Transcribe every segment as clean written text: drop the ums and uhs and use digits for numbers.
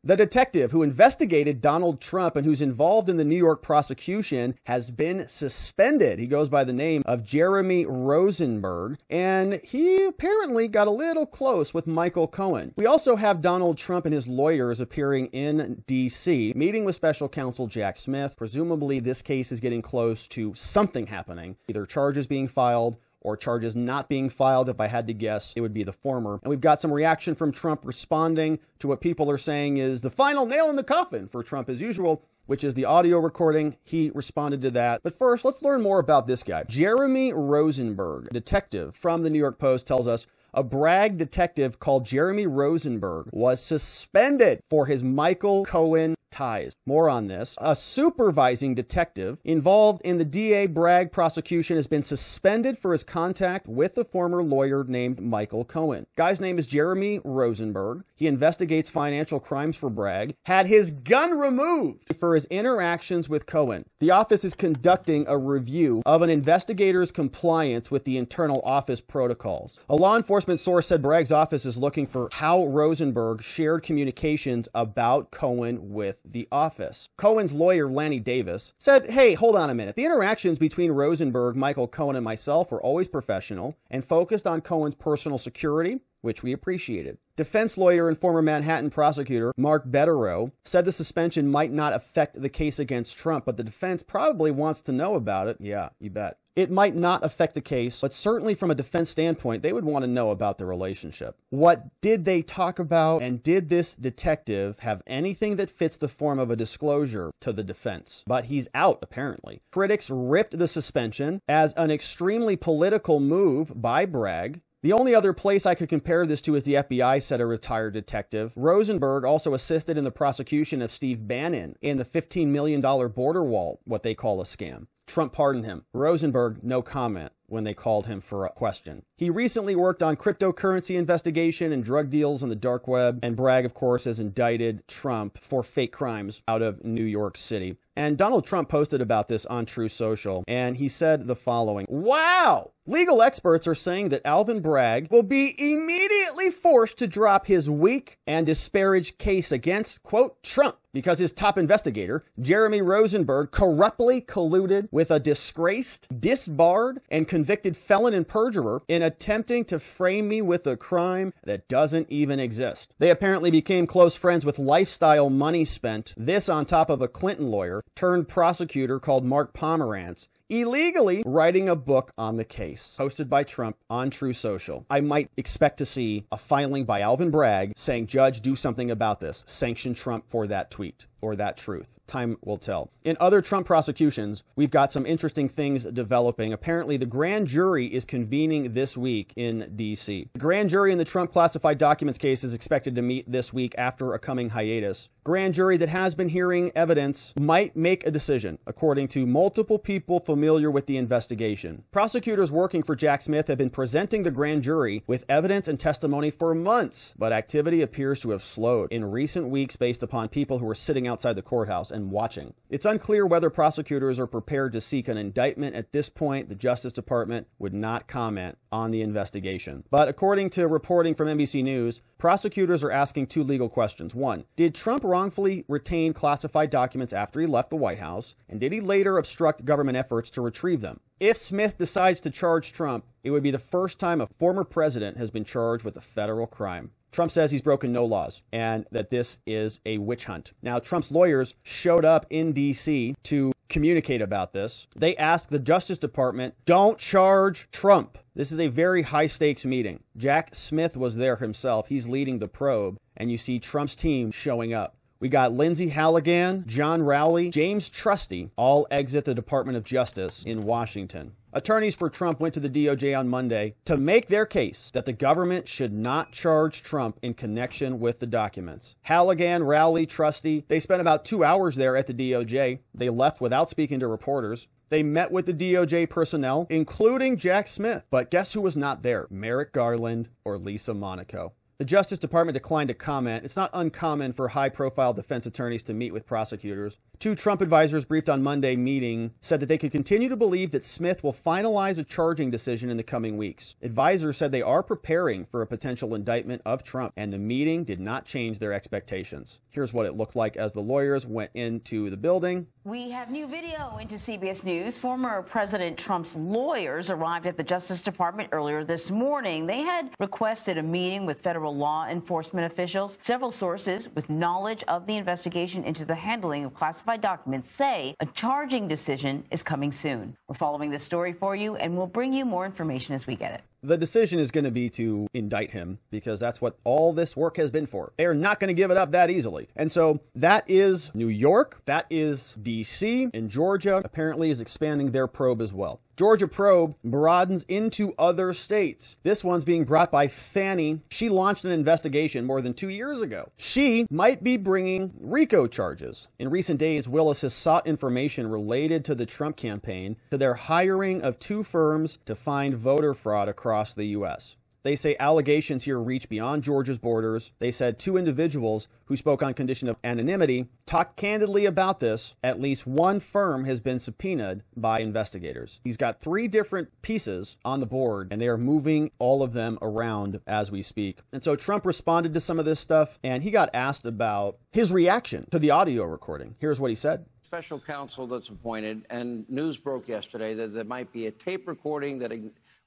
The detective who investigated Donald Trump and who's involved in the New York prosecution has been suspended. He goes by the name of Jeremy Rosenberg, and he apparently got a little close with Michael Cohen. We also have Donald Trump and his lawyers appearing in D.C., meeting with special counsel Jack Smith. Presumably, this case is getting close to something happening, either charges being filed or charges not being filed. If I had to guess, it would be the former. And we've got some reaction from Trump responding to what people are saying is the final nail in the coffin for Trump as usual, which is the audio recording. He responded to that. But first, let's learn more about this guy. Jeremy Rosenberg, detective from the New York Post, tells us a Bragg detective called Jeremy Rosenberg was suspended for his Michael Cohen ties. More on this. A supervising detective involved in the DA Bragg prosecution has been suspended for his contact with a former lawyer named Michael Cohen. Guy's name is Jeremy Rosenberg. He investigates financial crimes for Bragg, had his gun removed for his interactions with Cohen. The office is conducting a review of an investigator's compliance with the internal office protocols. A law enforcement source said Bragg's office is looking for how Rosenberg shared communications about Cohen with the office. Cohen's lawyer, Lanny Davis, said, hey, hold on a minute. The interactions between Rosenberg, Michael Cohen, and myself were always professional and focused on Cohen's personal security, which we appreciated. Defense lawyer and former Manhattan prosecutor Mark Betterow said the suspension might not affect the case against Trump, but the defense probably wants to know about it. Yeah, you bet. It might not affect the case, but certainly from a defense standpoint, they would want to know about the relationship. What did they talk about, and did this detective have anything that fits the form of a disclosure to the defense? But he's out, apparently. Critics ripped the suspension as an extremely political move by Bragg. The only other place I could compare this to is the FBI, said a retired detective. Rosenberg also assisted in the prosecution of Steve Bannon in the $15 million border wall, what they call a scam. Trump pardoned him. Rosenberg, no comment when they called him for a question. He recently worked on cryptocurrency investigation and drug deals on the dark web, and Bragg, of course, has indicted Trump for fake crimes out of New York City. And Donald Trump posted about this on Truth Social, and he said the following: wow! Legal experts are saying that Alvin Bragg will be immediately forced to drop his weak and disparaged case against, quote, Trump, because his top investigator, Jeremy Rosenberg, corruptly colluded with a disgraced, disbarred, and convicted felon and perjurer in attempting to frame me with a crime that doesn't even exist. They apparently became close friends with lifestyle money spent, this on top of a Clinton lawyer turned prosecutor called Mark Pomerantz, illegally writing a book on the case. Posted by Trump on True Social. I might expect to see a filing by Alvin Bragg saying, Judge, do something about this. Sanction Trump for that tweet or that truth. Time will tell. In other Trump prosecutions, we've got some interesting things developing. Apparently, the grand jury is convening this week in D.C. The grand jury in the Trump classified documents case is expected to meet this week after a coming hiatus. Grand jury that has been hearing evidence might make a decision, according to multiple people familiar with the investigation. Prosecutors working for Jack Smith have been presenting the grand jury with evidence and testimony for months, but activity appears to have slowed in recent weeks based upon people who were sitting outside the courthouse and watching. It's unclear whether prosecutors are prepared to seek an indictment at this point. The Justice Department would not comment on the investigation. But according to reporting from NBC News, prosecutors are asking two legal questions. One, did Trump wrongfully retain classified documents after he left the White House? And did he later obstruct government efforts to retrieve them? If Smith decides to charge Trump, it would be the first time a former president has been charged with a federal crime. Trump says he's broken no laws and that this is a witch hunt. Now, Trump's lawyers showed up in D.C. to communicate about this. They asked the Justice Department, don't charge Trump. This is a very high stakes meeting. Jack Smith was there himself. He's leading the probe, and you see Trump's team showing up. We got Lindsey Halligan, John Rowley, James Trusty, all exit the Department of Justice in Washington. Attorneys for Trump went to the DOJ on Monday to make their case that the government should not charge Trump in connection with the documents. Halligan, Rowley, Trusty, they spent about 2 hours there at the DOJ. They left without speaking to reporters. They met with the DOJ personnel, including Jack Smith. But guess who was not there? Merrick Garland or Lisa Monaco. The Justice Department declined to comment. It's not uncommon for high-profile defense attorneys to meet with prosecutors. Two Trump advisors briefed on Monday meeting said that they could continue to believe that Smith will finalize a charging decision in the coming weeks. Advisors said they are preparing for a potential indictment of Trump, and the meeting did not change their expectations. Here's what it looked like as the lawyers went into the building. We have new video into CBS News. Former President Trump's lawyers arrived at the Justice Department earlier this morning. They had requested a meeting with federal law enforcement officials. Several sources with knowledge of the investigation into the handling of classified documents say a charging decision is coming soon. We're following this story for you, and we'll bring you more information as we get it. The decision is going to be to indict him because that's what all this work has been for. They are not going to give it up that easily. And so that is New York, that is D.C., and Georgia apparently is expanding their probe as well. Georgia probe broadens into other states. This one's being brought by Fannie. She launched an investigation more than 2 years ago. She might be bringing RICO charges. In recent days, Willis has sought information related to the Trump campaign, to their hiring of two firms to find voter fraud across the U.S. They say allegations here reach beyond Georgia's borders. They said two individuals who spoke on condition of anonymity talked candidly about this. At least one firm has been subpoenaed by investigators. He's got three different pieces on the board, and they are moving all of them around as we speak. And so Trump responded to some of this stuff, and he got asked about his reaction to the audio recording. Here's what he said. Special counsel that's appointed, and news broke yesterday that there might be a tape recording that,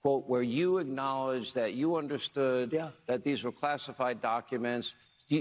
quote, where you acknowledge that you understood that these were classified documents.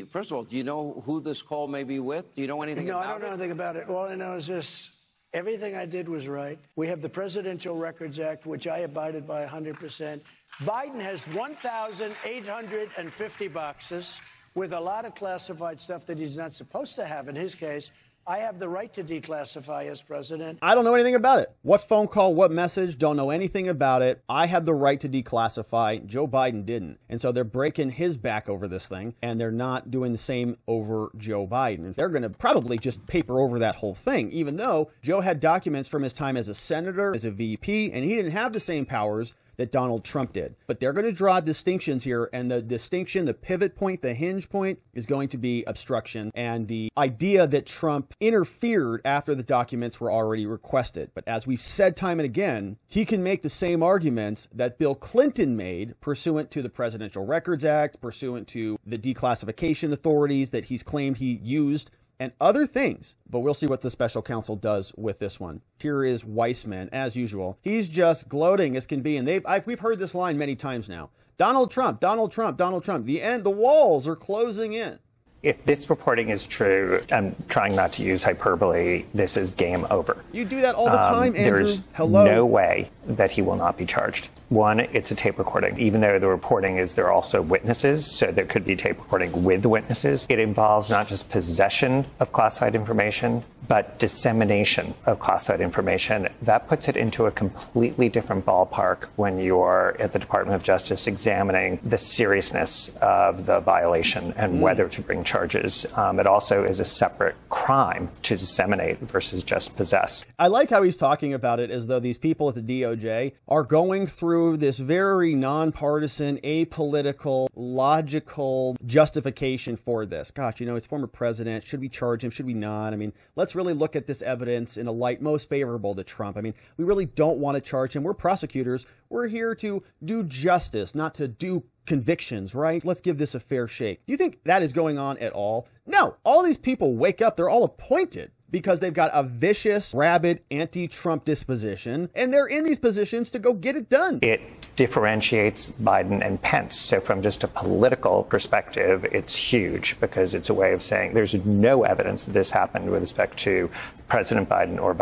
First of all, do you know who this call may be with? Do you know anything about it? No, I don't know anything about it. All I know is this. Everything I did was right. We have the Presidential Records Act, which I abided by 100%. Biden has 1,850 boxes with a lot of classified stuff that he's not supposed to have in his case. I have the right to declassify as president. I don't know anything about it. What phone call, what message, don't know anything about it. I had the right to declassify. Joe Biden didn't. And so they're breaking his back over this thing, and they're not doing the same over Joe Biden. They're going to probably just paper over that whole thing, even though Joe had documents from his time as a senator, as a VP, and he didn't have the same powers that Donald Trump did. But they're going to draw distinctions here, and the distinction, the pivot point, the hinge point is going to be obstruction and the idea that Trump interfered after the documents were already requested. But as we've said time and again, he can make the same arguments that Bill Clinton made pursuant to the Presidential Records Act, pursuant to the declassification authorities that he's claimed he used, and other things. But we'll see what the special counsel does with this one. Here is Weismann, as usual. He's just gloating as can be, and we've heard this line many times now. Donald Trump, Donald Trump, Donald Trump. The walls are closing in. If this reporting is true, I'm trying not to use hyperbole, this is game over. You do that all the time, Andrew. There's Hello. no way that he will not be charged. One, it's a tape recording. Even though the reporting is there are also witnesses, so there could be tape recording with witnesses. It involves not just possession of classified information, but dissemination of classified information. That puts it into a completely different ballpark when you're at the Department of Justice examining the seriousness of the violation and whether to bring charges. It also is a separate crime to disseminate versus just possess. I like how he's talking about it as though these people at the DOJ are going through this very nonpartisan, apolitical, logical justification for this. Gosh, you know, it's former president. Should we charge him? Should we not? I mean, let's really look at this evidence in a light most favorable to Trump. I mean, we really don't want to charge him. We're prosecutors. We're here to do justice, not to do convictions, right? Let's give this a fair shake. Do you think that is going on at all? No. All these people wake up. They're all appointed because they've got a vicious, rabid, anti-Trump disposition, and they're in these positions to go get it done. It differentiates Biden and Pence. So from just a political perspective, it's huge because it's a way of saying there's no evidence that this happened with respect to President Biden or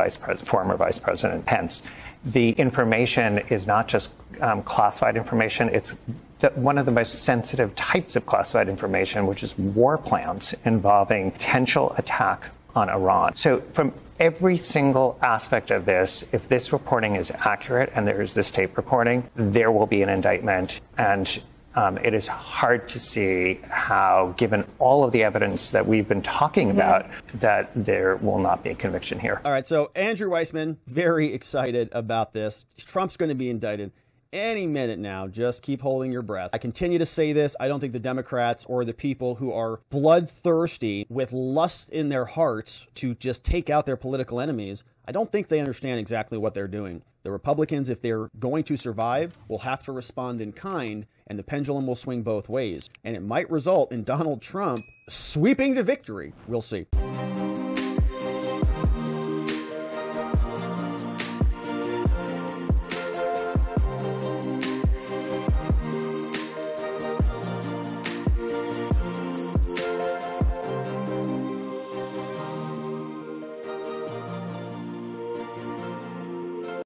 former Vice President Pence. The information is not just classified information. It's one of the most sensitive types of classified information, which is war plans involving potential attack on Iran. So from every single aspect of this, if this reporting is accurate and there is this tape recording, there will be an indictment. And it is hard to see how, given all of the evidence that we've been talking about, that there will not be a conviction here. All right. So Andrew Weismann, very excited about this. Trump's going to be indicted. any minute now. Just keep holding your breath. I continue to say this. I don't think the Democrats or the people who are bloodthirsty with lust in their hearts to just take out their political enemies, I don't think they understand exactly what they're doing. The Republicans, if they're going to survive, will have to respond in kind, and the pendulum will swing both ways. And it might result in Donald Trump sweeping to victory. We'll see.